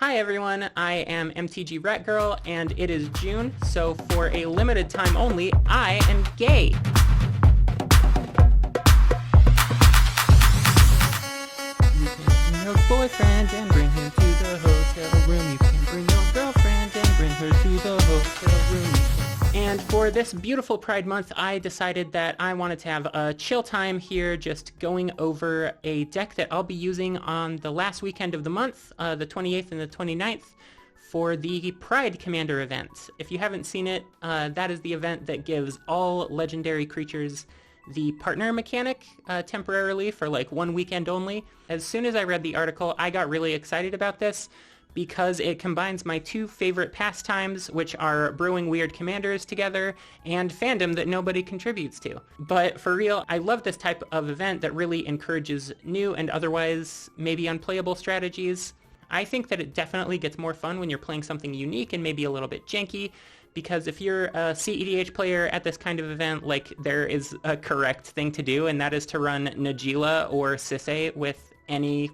Hi everyone, I am MTG Rat Girl, and it is June, so for a limited time only, I am gay. You can bring your boyfriend and bring him to the hotel room. You can bring your girlfriend and bring her to the hotel room. And for this beautiful Pride Month, I decided that I wanted to have a chill time here, just going over a deck that I'll be using on the last weekend of the month, the 28th and the 29th, for the Pride Commander event. If you haven't seen it, that is the event that gives all legendary creatures the partner mechanic temporarily for like one weekend only. As soon as I read the article, I got really excited about this, because it combines my two favorite pastimes, which are brewing weird commanders together and fandom that nobody contributes to. But for real, I love this type of event that really encourages new and otherwise maybe unplayable strategies. I think that it definitely gets more fun when you're playing something unique and maybe a little bit janky, because if you're a CEDH player at this kind of event, like, there is a correct thing to do, and that is to run Najeela or Sisay with any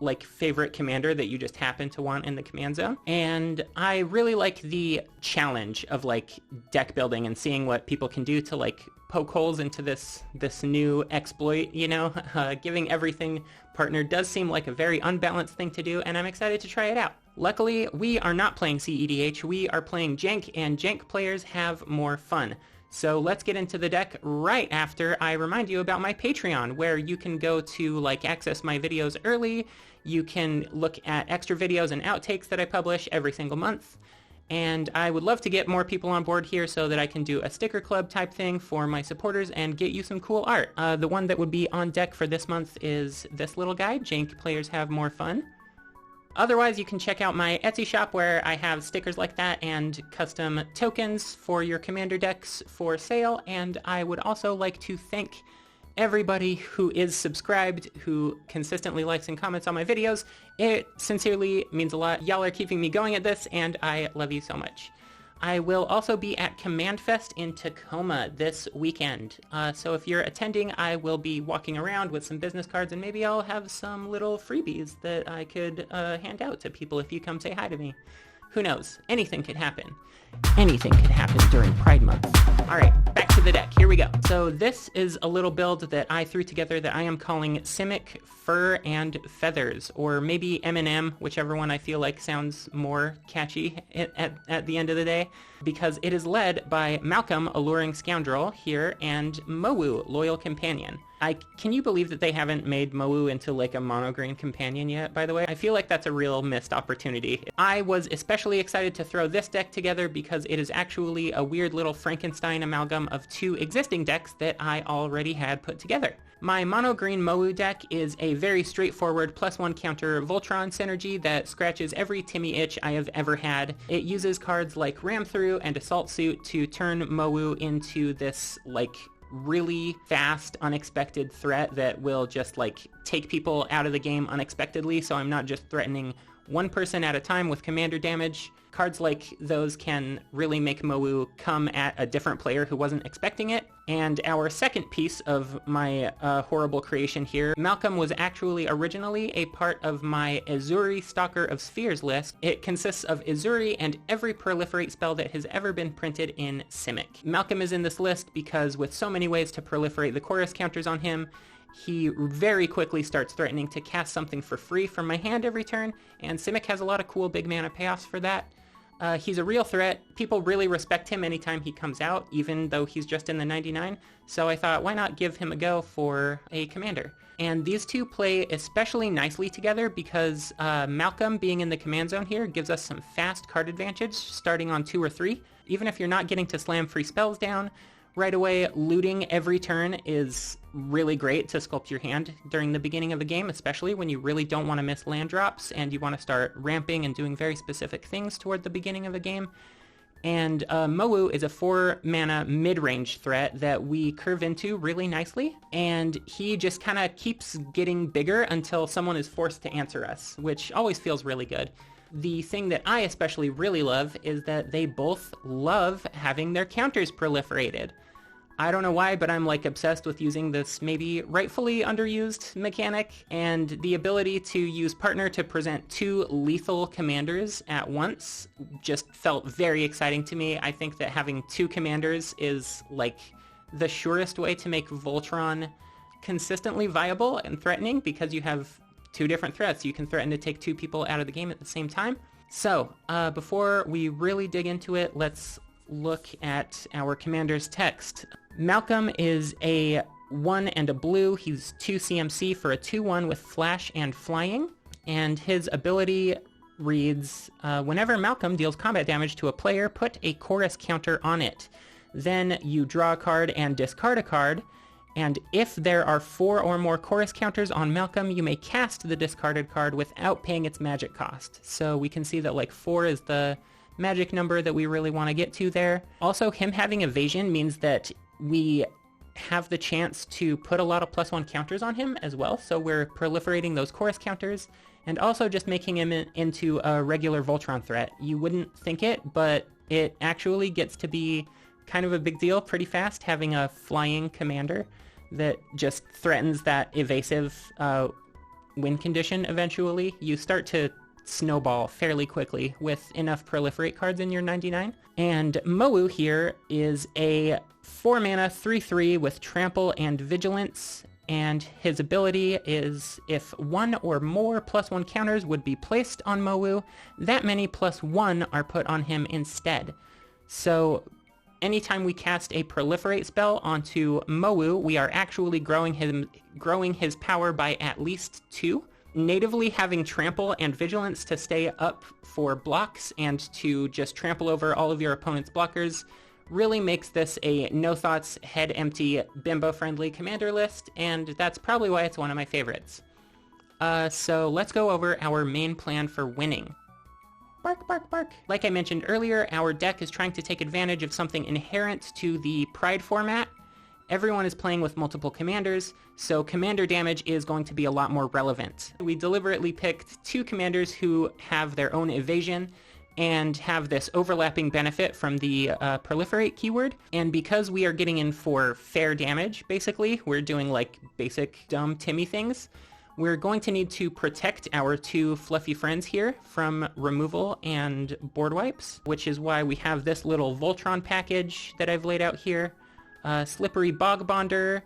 like favorite commander that you just happen to want in the command zone. And I really like the challenge of like deck building and seeing what people can do to like poke holes into this new exploit, you know. Giving everything partner does seem like a very unbalanced thing to do, and I'm excited to try it out. Luckily, we are not playing CEDH, we are playing Jank, and Jank players have more fun. So let's get into the deck right after I remind you about my Patreon, where you can go to like access my videos early. You can look at extra videos and outtakes that I publish every single month. And I would love to get more people on board here so that I can do a sticker club type thing for my supporters and get you some cool art. The one that would be on deck for this month is this little guy, Jank Players Have More Fun. Otherwise, you can check out my Etsy shop, where I have stickers like that and custom tokens for your commander decks for sale. And I would also like to thank everybody who is subscribed, who consistently likes and comments on my videos. It sincerely means a lot. Y'all are keeping me going at this, and I love you so much. I will also be at Command Fest in Tacoma this weekend. So if you're attending, I will be walking around with some business cards, and maybe I'll have some little freebies that I could hand out to people if you come say hi to me. Who knows? Anything could happen. Anything could happen during Pride Month. All right, back to the deck. Here we go. So this is a little build that I threw together that I am calling Simic, Fur, and Feathers, or maybe M&M, whichever one I feel like sounds more catchy at the end of the day, because it is led by Malcolm, Alluring Scoundrel, here, and Mowu, Loyal Companion. Can you believe that they haven't made Mowu into like a mono-green companion yet, by the way? I feel like that's a real missed opportunity. I was especially excited to throw this deck together because it is actually a weird little Frankenstein amalgam of two existing decks that I already had put together. My mono-green Mowu deck is a very straightforward +1 counter Voltron synergy that scratches every Timmy itch I have ever had. It uses cards like Ram Through and Assault Suit to turn Mowu into this like really fast, unexpected threat that will just like take people out of the game unexpectedly, so I'm not just threatening one person at a time with commander damage. Cards like those can really make Mowu come at a different player who wasn't expecting it. And our second piece of my horrible creation here, Malcolm was actually originally a part of my Ezuri Stalker of Spheres list. It consists of Ezuri and every proliferate spell that has ever been printed in Simic. Malcolm is in this list because with so many ways to proliferate the chorus counters on him, he very quickly starts threatening to cast something for free from my hand every turn, and Simic has a lot of cool big mana payoffs for that. He's a real threat. People really respect him anytime he comes out, even though he's just in the 99, so I thought, why not give him a go for a commander? And these two play especially nicely together because Malcolm being in the command zone here gives us some fast card advantage starting on 2 or 3. Even if you're not getting to slam free spells down right away, looting every turn is really great to sculpt your hand during the beginning of the game, especially when you really don't want to miss land drops and you want to start ramping and doing very specific things toward the beginning of the game. And Mowu is a 4 mana mid-range threat that we curve into really nicely, and he just kind of keeps getting bigger until someone is forced to answer us, which always feels really good. The thing that I especially really love is that they both love having their counters proliferated. I don't know why, but I'm like obsessed with using this maybe rightfully underused mechanic, and the ability to use partner to present 2 lethal commanders at once just felt very exciting to me. I think that having 2 commanders is like the surest way to make Voltron consistently viable and threatening, because you have 2 different threats. You can threaten to take 2 people out of the game at the same time. So before we really dig into it, let's look at our commander's text. Malcolm is a 1 and a blue. He's 2 CMC for a 2/1 with flash and flying. And his ability reads, whenever Malcolm deals combat damage to a player, put a chorus counter on it. Then you draw a card and discard a card. And if there are 4 or more chorus counters on Malcolm, you may cast the discarded card without paying its magic cost. So we can see that like 4 is the magic number that we really want to get to there. Also, him having evasion means that we have the chance to put a lot of +1 counters on him as well. So we're proliferating those chorus counters and also just making him into a regular Voltron threat. You wouldn't think it, but it actually gets to be kind of a big deal pretty fast, having a flying commander that just threatens that evasive win condition eventually. You start to snowball fairly quickly with enough proliferate cards in your 99. And Mowu here is a 4-mana 3/3 with trample and vigilance, and his ability is if 1 or more +1 counters would be placed on Mowu, that many +1 are put on him instead. So anytime we cast a proliferate spell onto Mowu, we are actually growing his power by at least 2. Natively having trample and vigilance to stay up for blocks and to just trample over all of your opponent's blockers really makes this a no thoughts, head empty, bimbo friendly commander list, and that's probably why it's one of my favorites. So let's go over our main plan for winning. Bark, bark, bark. Like I mentioned earlier, our deck is trying to take advantage of something inherent to the Pride format. Everyone is playing with multiple commanders, so commander damage is going to be a lot more relevant. We deliberately picked 2 commanders who have their own evasion and have this overlapping benefit from the proliferate keyword. And because we are getting in for fair damage, basically, we're doing like basic dumb Timmy things, we're going to need to protect our 2 fluffy friends here from removal and board wipes, which is why we have this little Voltron package that I've laid out here. Slippery Bog Bonder,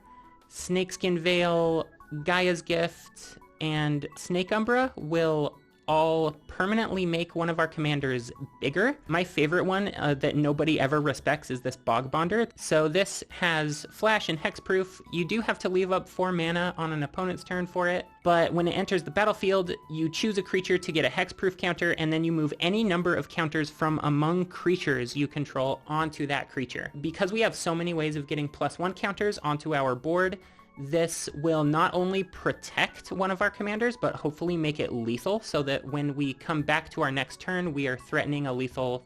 Snakeskin Veil, Gaia's Gift, and Snake Umbra will all permanently make one of our commanders bigger. My favorite one that nobody ever respects is this Bog Bonder. So this has flash and hexproof. You do have to leave up 4 mana on an opponent's turn for it, but when it enters the battlefield, you choose a creature to get a hexproof counter, and then you move any number of counters from among creatures you control onto that creature. Because we have so many ways of getting +1 counters onto our board, this will not only protect one of our commanders, but hopefully make it lethal, so that when we come back to our next turn, we are threatening a lethal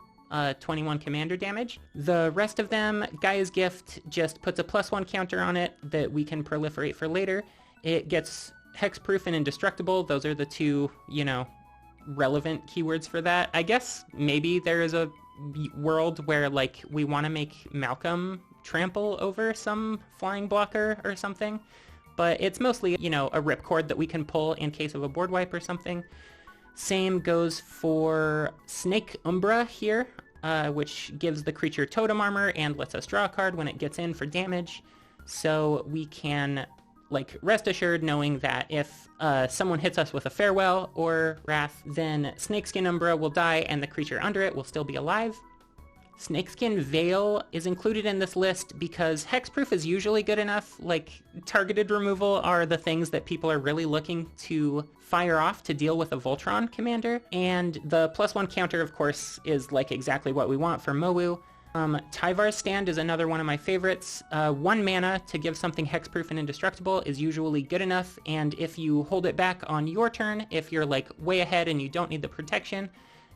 21 commander damage. The rest of them, Gaia's Gift just puts a +1 counter on it that we can proliferate for later. It gets hexproof and indestructible. Those are the 2, relevant keywords for that. I guess maybe there is a world where, like, we want to make Malcolm trample over some flying blocker or something, but it's mostly, a ripcord that we can pull in case of a board wipe or something. Same goes for Snake Umbra here, which gives the creature totem armor and lets us draw a card when it gets in for damage. So we can, rest assured knowing that if someone hits us with a Farewell or Wrath, then Snakeskin Umbra will die and the creature under it will still be alive. Snakeskin Veil is included in this list because hexproof is usually good enough. Targeted removal are the things that people are really looking to fire off to deal with a Voltron commander, and the +1 counter, of course, is exactly what we want for Mowu. Tyvar's Stand is another one of my favorites. 1 mana to give something hexproof and indestructible is usually good enough, and if you hold it back on your turn, if you're way ahead and you don't need the protection,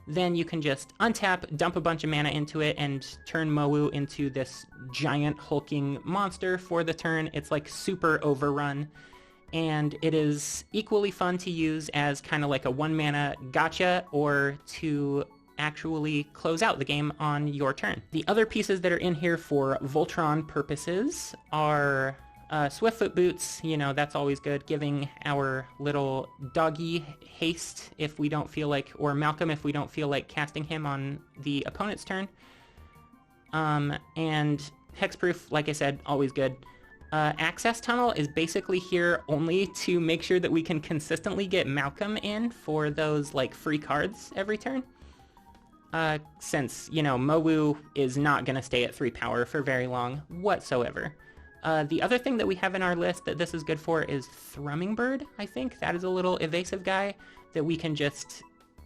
then you can just untap, dump a bunch of mana into it, and turn Mowu into this giant hulking monster for the turn. It's super overrun, and it is equally fun to use as kind of a 1 mana gotcha, or to actually close out the game on your turn. The other pieces that are in here for Voltron purposes are Swiftfoot boots. You know, that's always good, giving our little doggy haste if we don't feel like, or Malcolm if we don't feel like casting him on the opponent's turn. And hexproof, like I said, always good. Access tunnel is basically here only to make sure that we can consistently get Malcolm in for those like free cards every turn. Since, you know, Mowu is not going to stay at 3 power for very long whatsoever. The other thing that we have in our list that this is good for is Thrumming Bird, I think. That is a little evasive guy that we can just,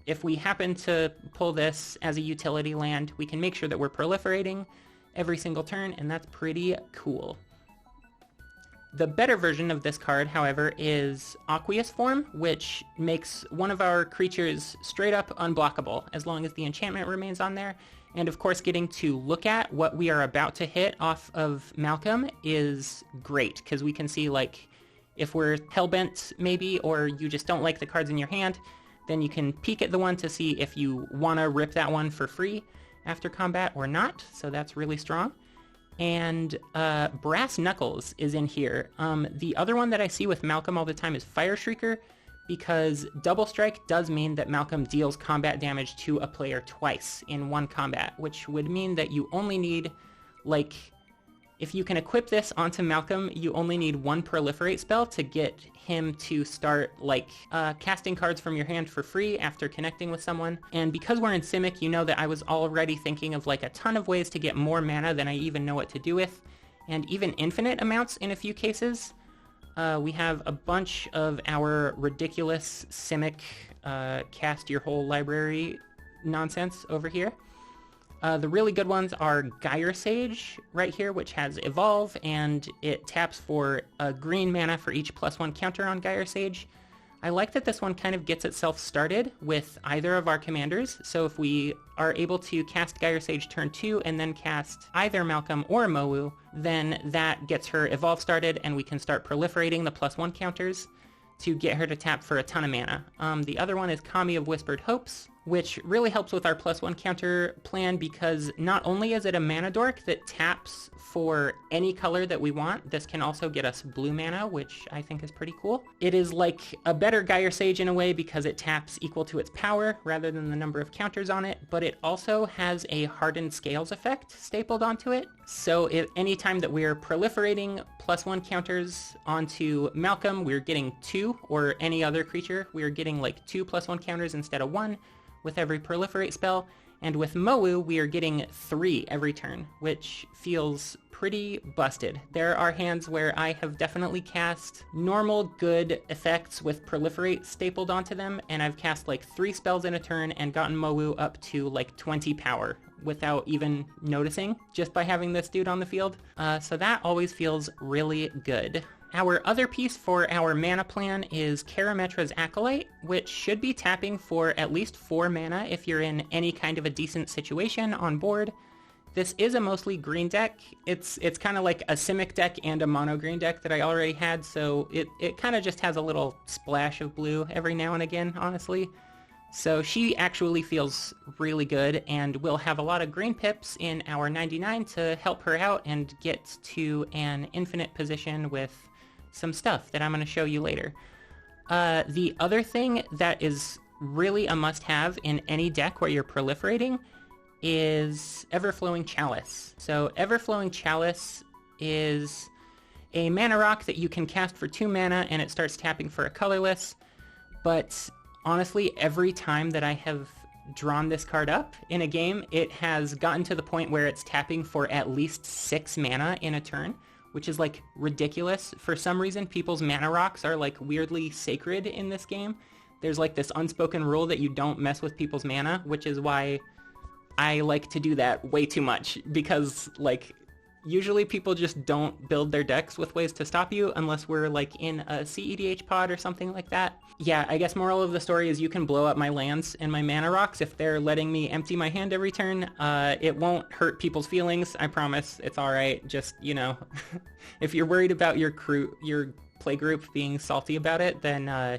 if we happen to pull this as a utility land, we can make sure that we're proliferating every single turn, and that's pretty cool. The better version of this card, however, is Aqueous Form, which makes one of our creatures straight up unblockable as long as the enchantment remains on there. And of course, getting to look at what we are about to hit off of Malcolm is great, because we can see, like, if we're hellbent maybe, or you just don't like the cards in your hand, then you can peek at the one to see if you want to rip that one for free after combat or not, so that's really strong. And Brass Knuckles is in here. The other one that I see with Malcolm all the time is Fire Shrieker, because Double Strike does mean that Malcolm deals combat damage to a player twice in one combat, which would mean that you only need, like, if you can equip this onto Malcolm, you only need 1 Proliferate spell to get him to start, like, casting cards from your hand for free after connecting with someone. And because we're in Simic, you know that I was already thinking of, like, a ton of ways to get more mana than I even know what to do with, and even infinite amounts in a few cases. We have a bunch of our ridiculous Simic cast your whole library nonsense over here. The really good ones are Gyre Sage right here, which has Evolve, and it taps for a green mana for each +1 counter on Gyre Sage. I like that this one kind of gets itself started with either of our commanders, so if we are able to cast Gyre Sage turn 2 and then cast either Malcolm or Mowu, then that gets her Evolve started, and we can start proliferating the +1 counters to get her to tap for a ton of mana. The other one is Kami of Whispered Hopes, which really helps with our +1 counter plan, because not only is it a mana dork that taps for any color that we want, this can also get us blue mana, which I think is pretty cool. It is like a better Gyre Sage in a way because it taps equal to its power rather than the number of counters on it, but it also has a Hardened Scales effect stapled onto it. So any time that we're proliferating +1 counters onto Malcolm, we're getting 2, or any other creature, we're getting like 2 +1 counters instead of 1 with every proliferate spell. And with Mowu, we are getting 3 every turn, which feels pretty busted. There are hands where I have definitely cast normal good effects with proliferate stapled onto them, and I've cast like 3 spells in a turn and gotten Mowu up to like 20 power without even noticing, just by having this dude on the field. So that always feels really good. Our other piece for our mana plan is Karametra's Acolyte, which should be tapping for at least 4 mana if you're in any kind of a decent situation on board. This is a mostly green deck. It's kind of like a Simic deck and a mono green deck that I already had, so it kind of just has a little splash of blue every now and again, honestly. So she actually feels really good, and we'll have a lot of green pips in our 99 to help her out and get to an infinite position with some stuff that I'm going to show you later. The other thing that is really a must-have in any deck where you're proliferating is Everflowing Chalice. So Everflowing Chalice is a mana rock that you can cast for 2 mana, and it starts tapping for a colorless. But honestly, every time that I have drawn this card up in a game, it has gotten to the point where it's tapping for at least 6 mana in a turn, which is like ridiculous. For some reason, people's mana rocks are like weirdly sacred in this game. There's like this unspoken rule that you don't mess with people's mana, which is why I like to do that way too much, because like usually people just don't build their decks with ways to stop you unless we're like in a CEDH pod or something like that. Yeah, I guess moral of the story is you can blow up my lands and my mana rocks if they're letting me empty my hand every turn. It won't hurt people's feelings, I promise. It's alright. Just, you know, if you're worried about your play group being salty about it, then I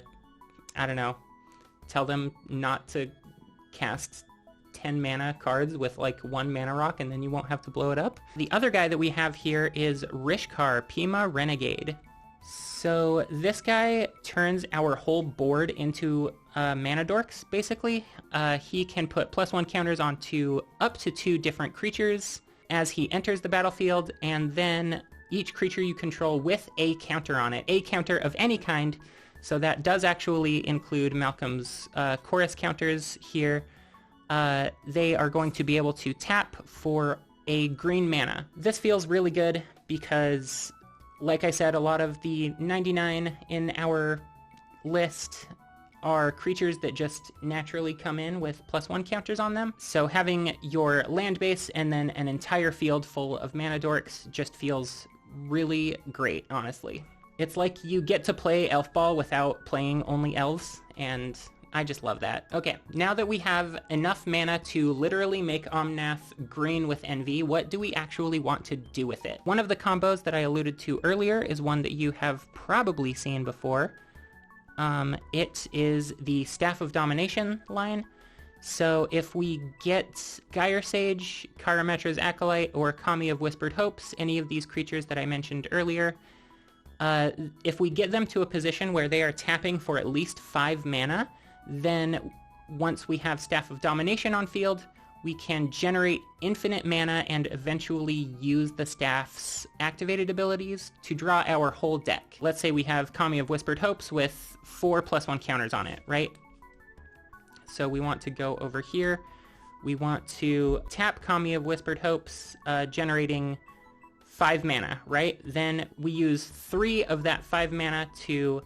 don't know, tell them not to cast 10 mana cards with like 1 mana rock, and then you won't have to blow it up. The other guy that we have here is Rishkar, Pima Renegade. So this guy turns our whole board into mana dorks, basically. He can put +1 counters onto up to 2 different creatures as he enters the battlefield, and then each creature you control with a counter on it, a counter of any kind. So that does actually include Malcolm's chorus counters here. They are going to be able to tap for a green mana. This feels really good because, like I said, a lot of the 99 in our list are creatures that just naturally come in with +1 counters on them. So having your land base and then an entire field full of mana dorks just feels really great, honestly. It's like you get to play Elf Ball without playing only elves, and I just love that. Okay, now that we have enough mana to literally make Omnath green with Envy, what do we actually want to do with it? One of the combos that I alluded to earlier is one that you have probably seen before. It is the Staff of Domination line. So if we get Gyre Sage, Karametra's Acolyte, or Kami of Whispered Hopes, any of these creatures that I mentioned earlier, if we get them to a position where they are tapping for at least 5 mana, then once we have Staff of Domination on field, we can generate infinite mana and eventually use the staff's activated abilities to draw our whole deck. Let's say we have Kami of Whispered Hopes with 4 +1 counters on it, right? So we want to go over here. We want to tap Kami of Whispered Hopes, generating 5 mana, right? Then we use 3 of that 5 mana to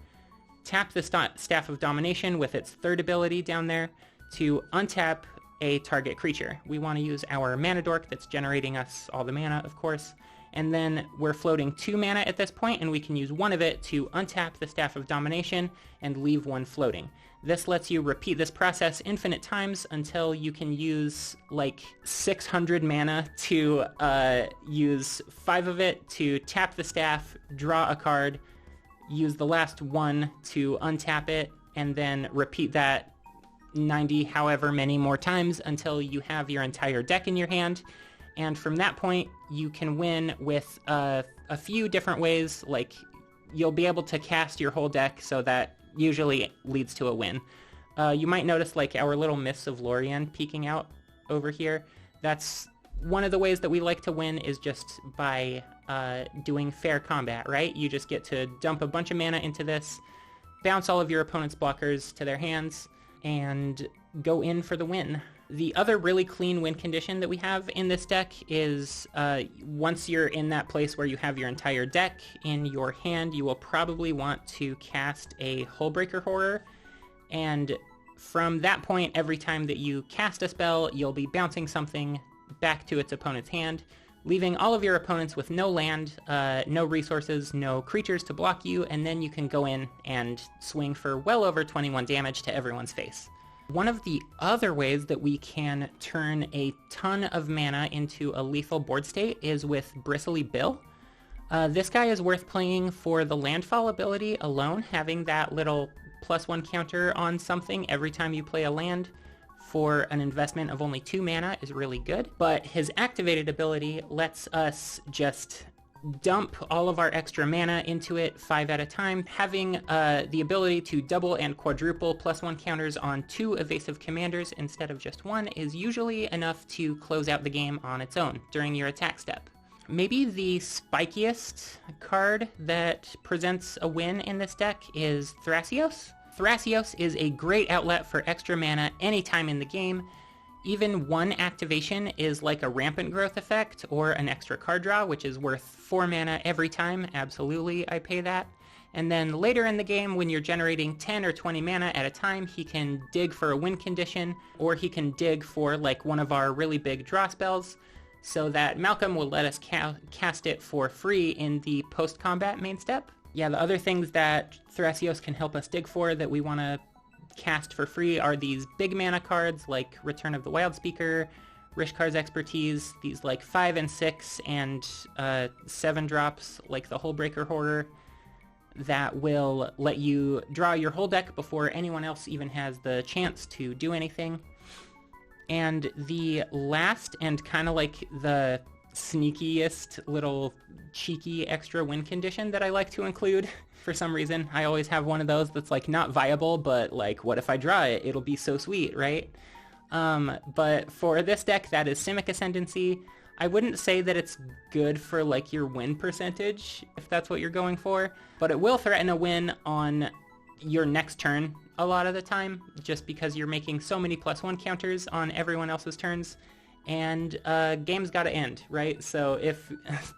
tap the Staff of Domination with its 3rd ability down there to untap a target creature. We want to use our mana dork that's generating us all the mana, of course, and then we're floating 2 mana at this point, and we can use 1 of it to untap the Staff of Domination and leave 1 floating. This lets you repeat this process infinite times until you can use like 600 mana to use 5 of it to tap the staff, draw a card, use the last 1 to untap it, and then repeat that 90 however many more times until you have your entire deck in your hand. And from that point, you can win with a few different ways. Like, you'll be able to cast your whole deck, so that usually leads to a win. You might notice like our little Mists of Lorien peeking out over here. That's one of the ways that we like to win, is just by doing fair combat, right? You just get to dump a bunch of mana into this, bounce all of your opponent's blockers to their hands, and go in for the win. The other really clean win condition that we have in this deck is once you're in that place where you have your entire deck in your hand, you will probably want to cast a Hullbreaker Horror, and from that point, every time that you cast a spell, you'll be bouncing something back to its opponent's hand, leaving all of your opponents with no land, no resources, no creatures to block you, and then you can go in and swing for well over 21 damage to everyone's face. One of the other ways that we can turn a ton of mana into a lethal board state is with Bristly Bill. This guy is worth playing for the landfall ability alone. Having that little +1 counter on something every time you play a land for an investment of only 2 mana is really good. But his activated ability lets us just dump all of our extra mana into it 5 at a time. Having the ability to double and quadruple +1 counters on 2 evasive commanders instead of just 1 is usually enough to close out the game on its own during your attack step. Maybe the spikiest card that presents a win in this deck is Thrasios. Thrasios is a great outlet for extra mana anytime in the game. Even 1 activation is like a rampant growth effect or an extra card draw, which is worth 4 mana every time. Absolutely, I pay that. And then later in the game, when you're generating 10 or 20 mana at a time, he can dig for a win condition, or he can dig for like one of our really big draw spells, so that Malcolm will let us cast it for free in the post-combat main step. Yeah, the other things that Thrasios can help us dig for that we want to cast for free are these big mana cards like Return of the Wildspeaker, Rishkar's Expertise, these like 5 and 6 and 7 drops like the Hullbreaker Horror that will let you draw your whole deck before anyone else even has the chance to do anything. And the last and kind of like the sneakiest little cheeky extra win condition that I like to include for some reason. I always have one of those that's like not viable, but like what if I draw it? It'll be so sweet, right? But for this deck, that is Simic Ascendancy. I wouldn't say that it's good for like your win percentage, if that's what you're going for, but it will threaten a win on your next turn a lot of the time, just because you're making so many +1 counters on everyone else's turns, and game's gotta end, right? So if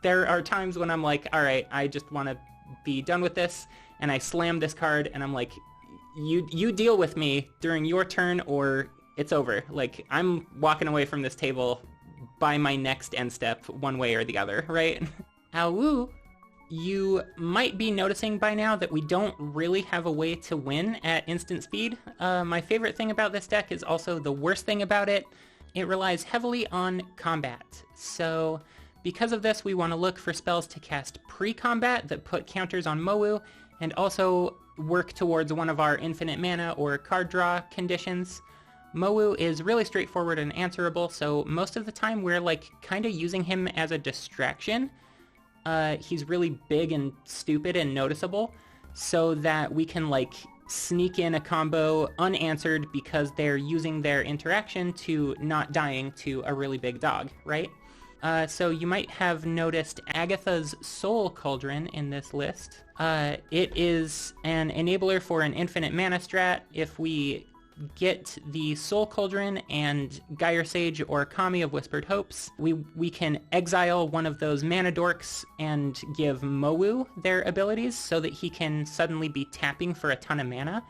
there are times when I'm like, all right, I just want to be done with this, and I slam this card, and I'm like, you deal with me during your turn, or it's over. Like, I'm walking away from this table by my next end step, one way or the other, right? Ow! You might be noticing by now that we don't really have a way to win at instant speed. My favorite thing about this deck is also the worst thing about it. It relies heavily on combat. So because of this, we want to look for spells to cast pre-combat that put counters on Mowu, and also work towards one of our infinite mana or card draw conditions. Mowu is really straightforward and answerable, so most of the time we're like kind of using him as a distraction. He's really big and stupid and noticeable, so that we can like sneak in a combo unanswered because they're using their interaction to not dying to a really big dog, right? So you might have noticed Agatha's Soul Cauldron in this list. It is an enabler for an infinite mana strat. If we get the Soul Cauldron and Gyre Sage or Kami of Whispered Hopes, we can exile one of those mana dorks and give Mowu their abilities so that he can suddenly be tapping for a ton of mana.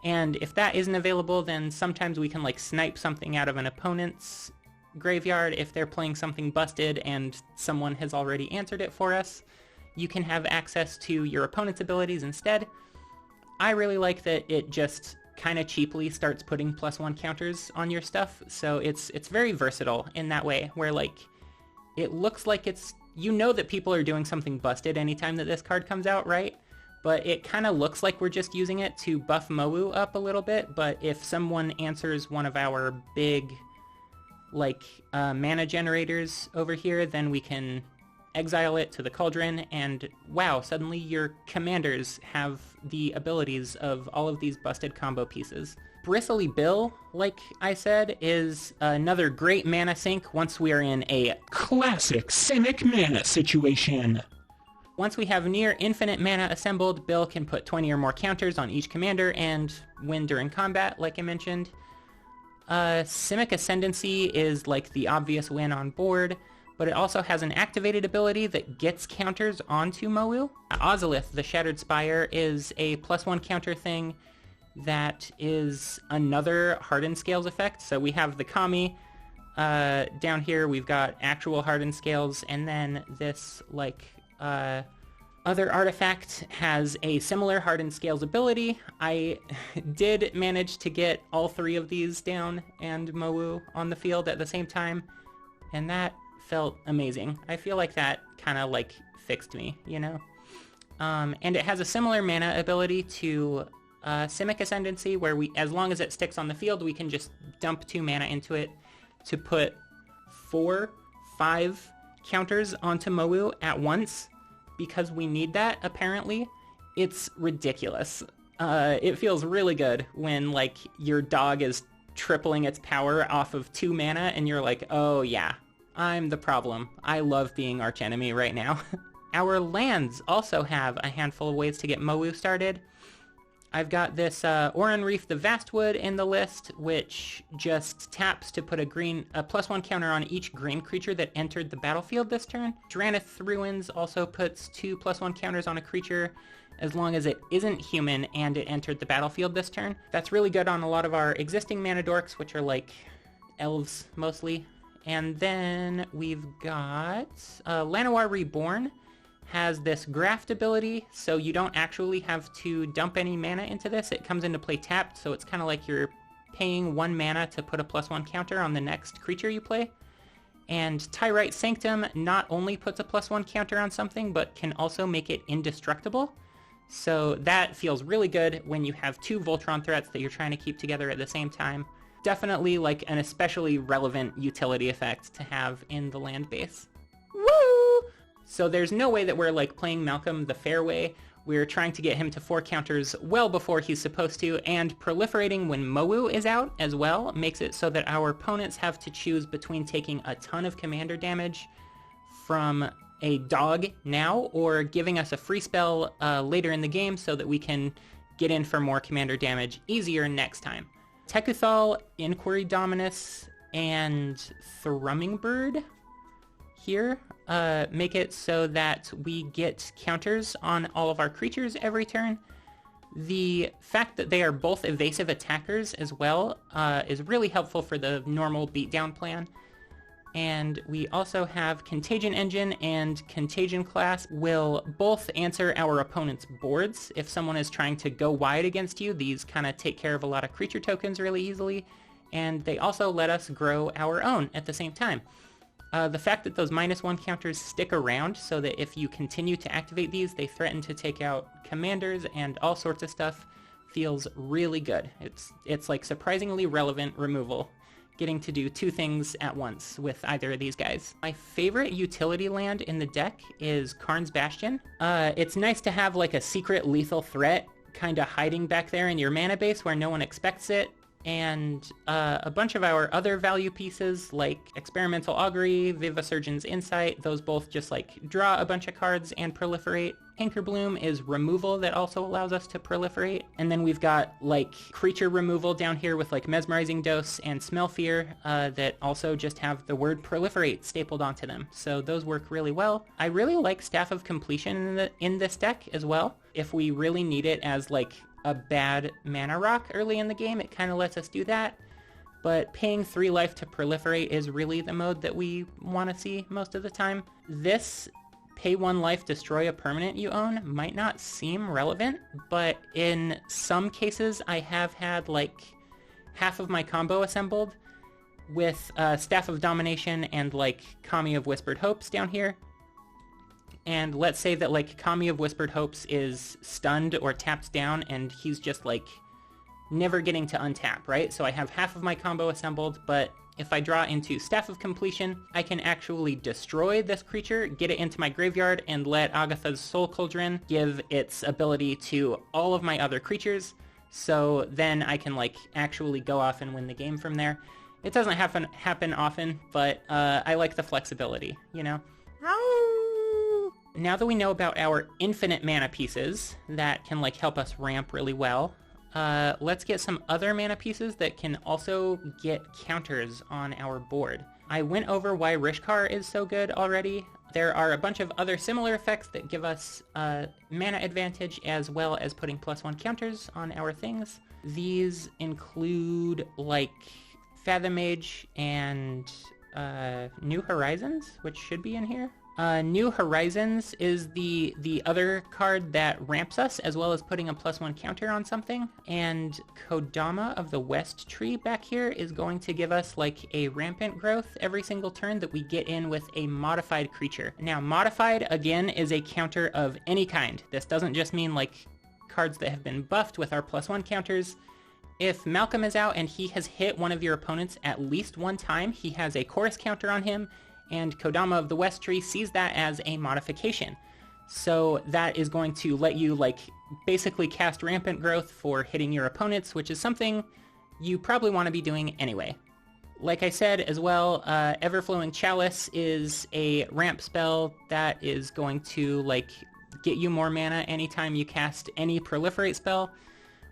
And if that isn't available, then sometimes we can like snipe something out of an opponent's graveyard if they're playing something busted and someone has already answered it for us. You can have access to your opponent's abilities instead. I really like that it just kind of cheaply starts putting +1 counters on your stuff, so it's very versatile in that way, where like it looks like it's, you know, that people are doing something busted anytime that this card comes out, right? But it kind of looks like we're just using it to buff Mowu up a little bit. But if someone answers one of our big like mana generators over here, then we can exile it to the Cauldron, and wow, suddenly your commanders have the abilities of all of these busted combo pieces. Bristly Bill, like I said, is another great mana sink once we are in a classic Simic mana situation. Once we have near infinite mana assembled, Bill can put 20 or more counters on each commander and win during combat, like I mentioned. Simic Ascendancy is like the obvious win on board, but it also has an activated ability that gets counters onto Mowu. Ozolith, the Shattered Spire, is a +1 counter thing that is another Hardened Scales effect. So we have the Kami. Down here we've got actual Hardened Scales, and then this like other artifact has a similar Hardened Scales ability. I did manage to get all three of these down and Mowu on the field at the same time, and that felt amazing. I feel like that kind of like fixed me, you know? And it has a similar mana ability to Simic Ascendancy, where we, as long as it sticks on the field, we can just dump 2 mana into it to put 4, 5 counters onto Mowu at once, because we need that, apparently. It's ridiculous. It feels really good when like your dog is tripling its power off of 2 mana and you're like, oh yeah, I'm the problem. I love being archenemy right now. Our lands also have a handful of ways to get Mowu started. I've got this Oran Reef the Vastwood in the list, which just taps to put a +1 counter on each green creature that entered the battlefield this turn. Drannith Ruins also puts 2 +1 counters on a creature as long as it isn't human and it entered the battlefield this turn. That's really good on a lot of our existing mana dorks, which are like elves mostly. And then we've got Llanowar Reborn has this graft ability, so you don't actually have to dump any mana into this. It comes into play tapped, so it's kind of like you're paying 1 mana to put a +1 counter on the next creature you play. And Tyrite Sanctum not only puts a +1 counter on something, but can also make it indestructible. So that feels really good when you have 2 Voltron threats that you're trying to keep together at the same time. definitely like an especially relevant utility effect to have in the land base. Woo! So there's no way that we're like playing Malcolm the fair way. We're trying to get him to 4 counters well before he's supposed to, and proliferating when Mowu is out as well makes it so that our opponents have to choose between taking a ton of commander damage from a dog now or giving us a free spell later in the game so that we can get in for more commander damage easier next time. Tekuthal, Inquiry Dominus, and Thrumming Bird here make it so that we get counters on all of our creatures every turn. The fact that they are both evasive attackers as well is really helpful for the normal beatdown plan. And we also have Contagion Engine and Contagion Class will both answer our opponent's boards. If someone is trying to go wide against you, these kind of take care of a lot of creature tokens really easily. And they also let us grow our own at the same time. The fact that those -1 counters stick around so that if you continue to activate these, they threaten to take out commanders and all sorts of stuff feels really good. It's like surprisingly relevant removal, getting to do 2 things at once with either of these guys. My favorite utility land in the deck is Karn's Bastion. It's nice to have like a secret lethal threat kind of hiding back there in your mana base where no one expects it. And a bunch of our other value pieces like Experimental Augury, Vivisurgeon's Insight, those both just like draw a bunch of cards and proliferate. Hankerbloom is removal that also allows us to proliferate. And then we've got like creature removal down here with like Mesmerizing Dose and Smell Fear that also just have the word proliferate stapled onto them. So those work really well. I really like Staff of Completion in this deck as well. If we really need it as like a bad mana rock early in the game, it kind of lets us do that. But paying 3 life to proliferate is really the mode that we want to see most of the time. This pay 1 life, destroy a permanent you own might not seem relevant, but in some cases I have had like half of my combo assembled with Staff of Domination and like Kami of Whispered Hopes down here. And let's say that like Kami of Whispered Hopes is stunned or tapped down and he's just like never getting to untap, right? So I have half of my combo assembled, but if I draw into Staff of Completion, I can actually destroy this creature, get it into my graveyard, and let Agatha's Soul Cauldron give its ability to all of my other creatures. So then I can like actually go off and win the game from there. It doesn't happen often, but I like the flexibility, you know? Now that we know about our infinite mana pieces that can like help us ramp really well, let's get some other mana pieces that can also get counters on our board. I went over why Rishkar is so good already. There are a bunch of other similar effects that give us mana advantage as well as putting +1 counters on our things. These include like Fathom Mage and New Horizons, which should be in here. New Horizons is the other card that ramps us, as well as putting a +1 counter on something. And Kodama of the West Tree back here is going to give us like a rampant growth every single turn that we get in with a modified creature. Now, modified, again, is a counter of any kind. This doesn't just mean like cards that have been buffed with our +1 counters. If Malcolm is out and he has hit one of your opponents at least 1 time, he has a chorus counter on him, and Kodama of the West Tree sees that as a modification. So that is going to let you like basically cast Rampant Growth for hitting your opponents, which is something you probably want to be doing anyway. Like I said as well, Everflowing Chalice is a ramp spell that is going to like get you more mana anytime you cast any proliferate spell.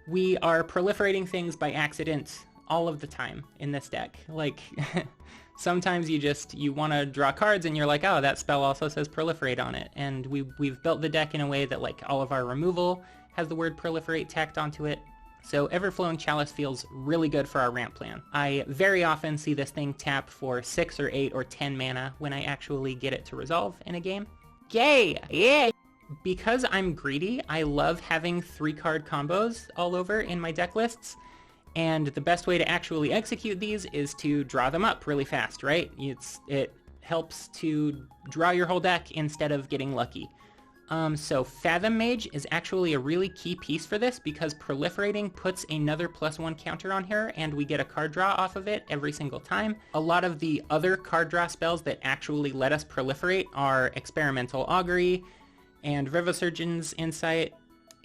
We are proliferating things by accident all of the time in this deck. Like sometimes you want to draw cards and you're like, oh, that spell also says proliferate on it. And we've built the deck in a way that like all of our removal has the word proliferate tacked onto it. So Everflowing Chalice feels really good for our ramp plan. I very often see this thing tap for 6 or 8 or 10 mana when I actually get it to resolve in a game. Yay! Yeah! Because I'm greedy, I love having 3-card combos all over in my deck lists. And the best way to actually execute these is to draw them up really fast, right? It helps to draw your whole deck instead of getting lucky. So Fathom Mage is actually a really key piece for this because proliferating puts another +1 counter on here and we get a card draw off of it every single time. A lot of the other card draw spells that actually let us proliferate are Experimental Augury and Revosurgeon's Insight,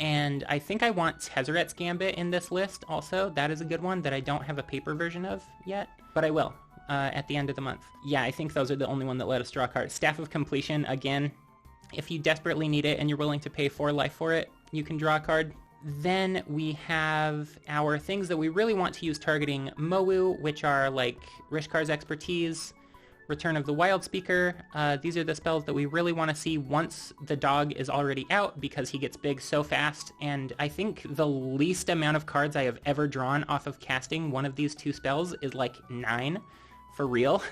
and I think I want Tezzeret's Gambit in this list also. That is a good one that I don't have a paper version of yet, but I will at the end of the month. Yeah, I think those are the only one that let us draw cards. Staff of Completion, again, if you desperately need it and you're willing to pay 4 life for it, you can draw a card. Then we have our things that we really want to use targeting Mowu, which are like Rishkar's Expertise, Return of the Wild Speaker. These are the spells that we really want to see once the dog is already out because he gets big so fast. And I think the least amount of cards I have ever drawn off of casting one of these 2 spells is like 9, for real.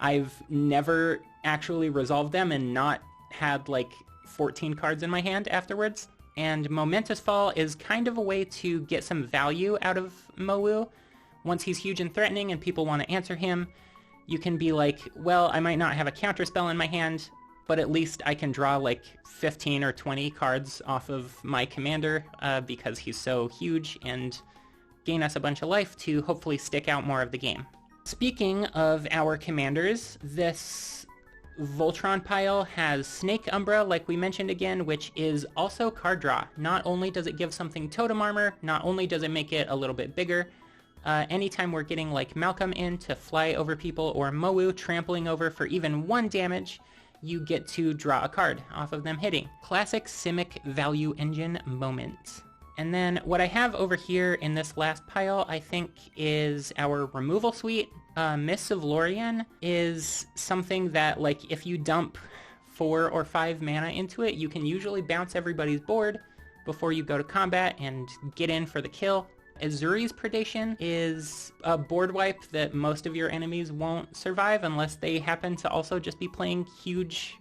I've never actually resolved them and not had like 14 cards in my hand afterwards. And Momentous Fall is kind of a way to get some value out of Mowu. Once he's huge and threatening and people want to answer him, you can be like, well, I might not have a counter spell in my hand, but at least I can draw like 15 or 20 cards off of my commander because he's so huge, and gain us a bunch of life to hopefully stick out more of the game. Speaking of our commanders, this Voltron pile has Snake Umbra, like we mentioned again, which is also card draw. Not only does it give something totem armor, not only does it make it a little bit bigger, anytime we're getting like Malcolm in to fly over people or Mowu trampling over for even 1 damage, you get to draw a card off of them hitting. Classic Simic value engine moment. And then what I have over here in this last pile, I think, is our removal suite. Mists of Lorien is something that, like, if you dump 4 or 5 mana into it, you can usually bounce everybody's board before you go to combat and get in for the kill. Azuri's Predation is a board wipe that most of your enemies won't survive unless they happen to also just be playing huge,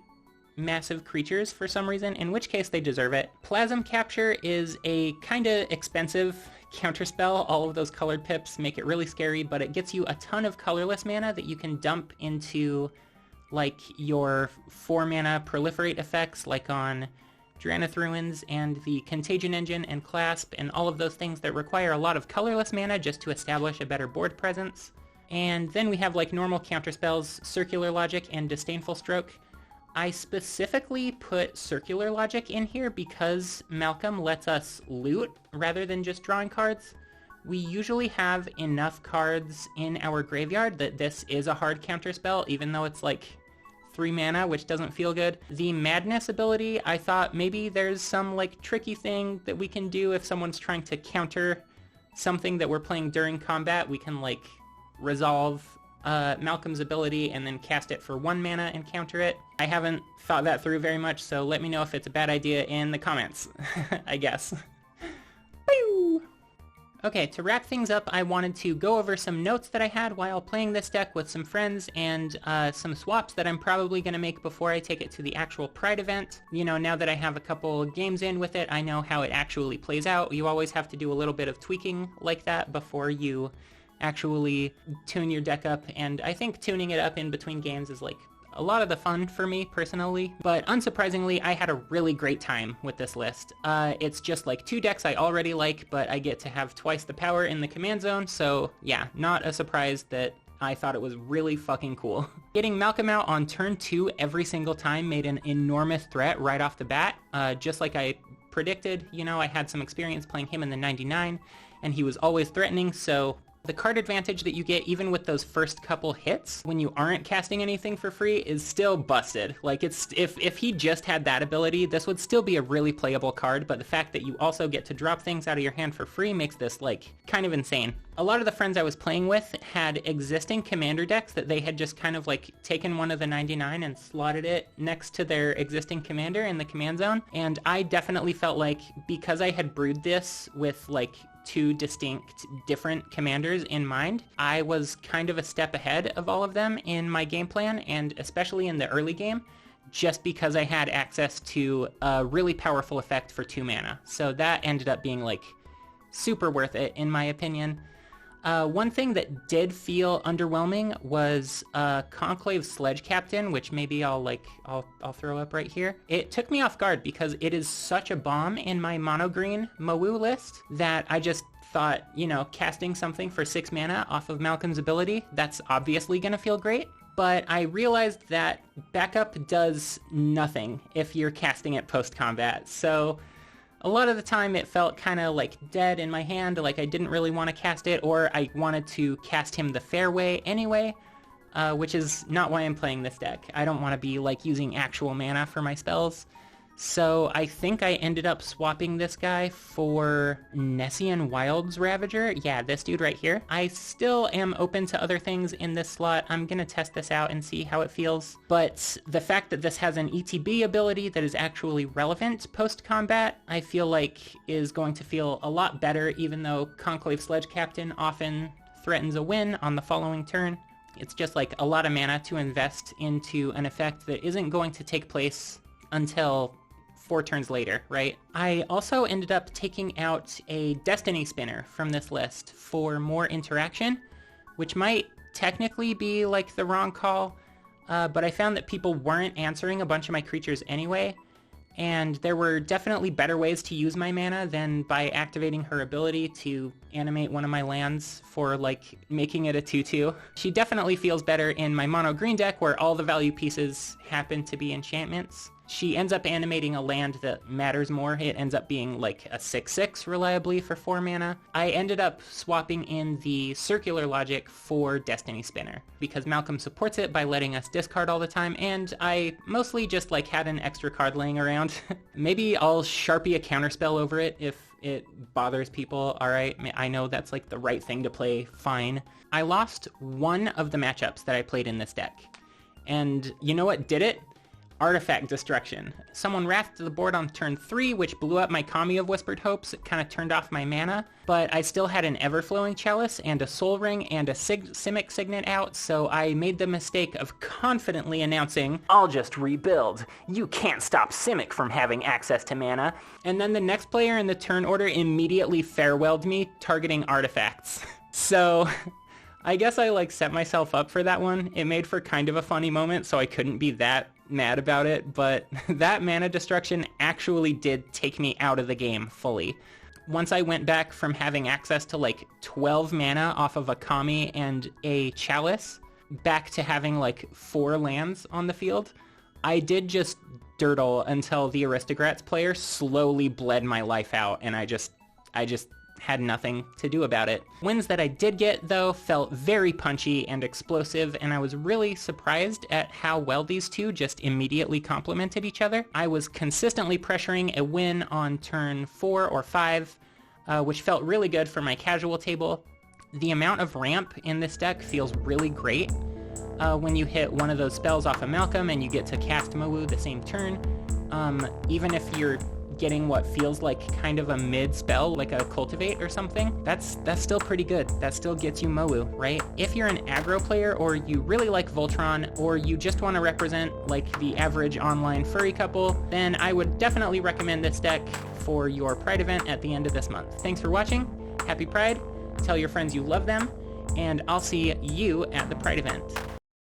massive creatures for some reason, in which case they deserve it. Plasm Capture is a kinda expensive counterspell. All of those colored pips make it really scary, but it gets you a ton of colorless mana that you can dump into like your 4 mana proliferate effects, like on Drannith Ruins and the Contagion Engine and Clasp, and all of those things that require a lot of colorless mana just to establish a better board presence. And then we have like normal counterspells, Circular Logic and Disdainful Stroke. I specifically put Circular Logic in here because Malcolm lets us loot rather than just drawing cards. We usually have enough cards in our graveyard that this is a hard counterspell, even though it's like 3 mana, which doesn't feel good. The Madness ability, I thought maybe there's some like tricky thing that we can do if someone's trying to counter something that we're playing during combat. We can like resolve Malcolm's ability and then cast it for 1 mana and counter it. I haven't thought that through very much, so let me know if it's a bad idea in the comments, I guess. Okay, to wrap things up, I wanted to go over some notes that I had while playing this deck with some friends and some swaps that I'm probably going to make before I take it to the actual Pride event. You know, now that I have a couple games in with it, I know how it actually plays out. You always have to do a little bit of tweaking like that before you actually tune your deck up, and I think tuning it up in between games is like a lot of the fun for me personally. But unsurprisingly, I had a really great time with this list. It's just like 2 decks I already like, but I get to have twice the power in the command zone, so yeah, not a surprise that I thought it was really fucking cool. Getting Malcolm out on turn 2 every single time made an enormous threat right off the bat, just like I predicted. You know, I had some experience playing him in the 99, and he was always threatening, so the card advantage that you get even with those first couple hits when you aren't casting anything for free is still busted. Like, it's if he just had that ability, this would still be a really playable card, but the fact that you also get to drop things out of your hand for free makes this like kind of insane. A lot of the friends I was playing with had existing commander decks that they had just kind of like taken one of the 99 and slotted it next to their existing commander in the command zone, and I definitely felt like because I had brewed this with like 2 distinct different commanders in mind, I was kind of a step ahead of all of them in my game plan, and especially in the early game, just because I had access to a really powerful effect for 2 mana. So that ended up being like super worth it in my opinion. One thing that did feel underwhelming was Conclave Sledge Captain, which maybe I'll throw up right here. It took me off guard because it is such a bomb in my mono green Mowu list that I just thought, you know, casting something for 6 mana off of Malcolm's ability, that's obviously gonna feel great. But I realized that backup does nothing if you're casting it post-combat. So a lot of the time it felt kind of like dead in my hand, like I didn't really want to cast it, or I wanted to cast him the fair way anyway, which is not why I'm playing this deck. I don't want to be like using actual mana for my spells. So I think I ended up swapping this guy for Nessian Wild's Ravager. Yeah, this dude right here. I still am open to other things in this slot. I'm gonna test this out and see how it feels. But the fact that this has an ETB ability that is actually relevant post-combat, I feel like is going to feel a lot better, even though Conclave Sledge Captain often threatens a win on the following turn. It's just like a lot of mana to invest into an effect that isn't going to take place until 4 turns later, right? I also ended up taking out a Destiny Spinner from this list for more interaction, which might technically be like the wrong call, but I found that people weren't answering a bunch of my creatures anyway, and there were definitely better ways to use my mana than by activating her ability to animate one of my lands for like making it a 2/2. She definitely feels better in my mono green deck where all the value pieces happen to be enchantments. She ends up animating a land that matters more. It ends up being like a 6/6 reliably for 4 mana. I ended up swapping in the Circular Logic for Destiny Spinner because Malcolm supports it by letting us discard all the time, and I mostly just like had an extra card laying around. Maybe I'll Sharpie a counterspell over it if it bothers people. Alright, I know that's like the right thing to play, fine. I lost one of the matchups that I played in this deck. And you know what did it? Artifact Destruction. Someone wrathed the board on turn 3, which blew up my Kami of Whispered Hopes. It kind of turned off my mana, but I still had an Everflowing Chalice and a Soul Ring and a Simic Signet out, so I made the mistake of confidently announcing, "I'll just rebuild. You can't stop Simic from having access to mana." And then the next player in the turn order immediately farewelled me, targeting artifacts. So I guess I like set myself up for that one. It made for kind of a funny moment, so I couldn't be that mad about it, but that mana destruction actually did take me out of the game fully. Once I went back from having access to like 12 mana off of a Kami and a Chalice, back to having like 4 lands on the field, I did just dirtle until the Aristocrats player slowly bled my life out, and I just had nothing to do about it. Wins that I did get, though, felt very punchy and explosive, and I was really surprised at how well these two just immediately complemented each other. I was consistently pressuring a win on turn 4 or 5, which felt really good for my casual table. The amount of ramp in this deck feels really great. When you hit one of those spells off of Malcolm and you get to cast Mowu the same turn, even if you're getting what feels like kind of a mid spell, like a Cultivate or something, that's still pretty good. That still gets you Mowu, right? If you're an aggro player, or you really like Voltron, or you just want to represent like the average online furry couple, then I would definitely recommend this deck for your Pride event at the end of this month. Thanks for watching. Happy Pride. Tell your friends you love them, and I'll see you at the Pride event.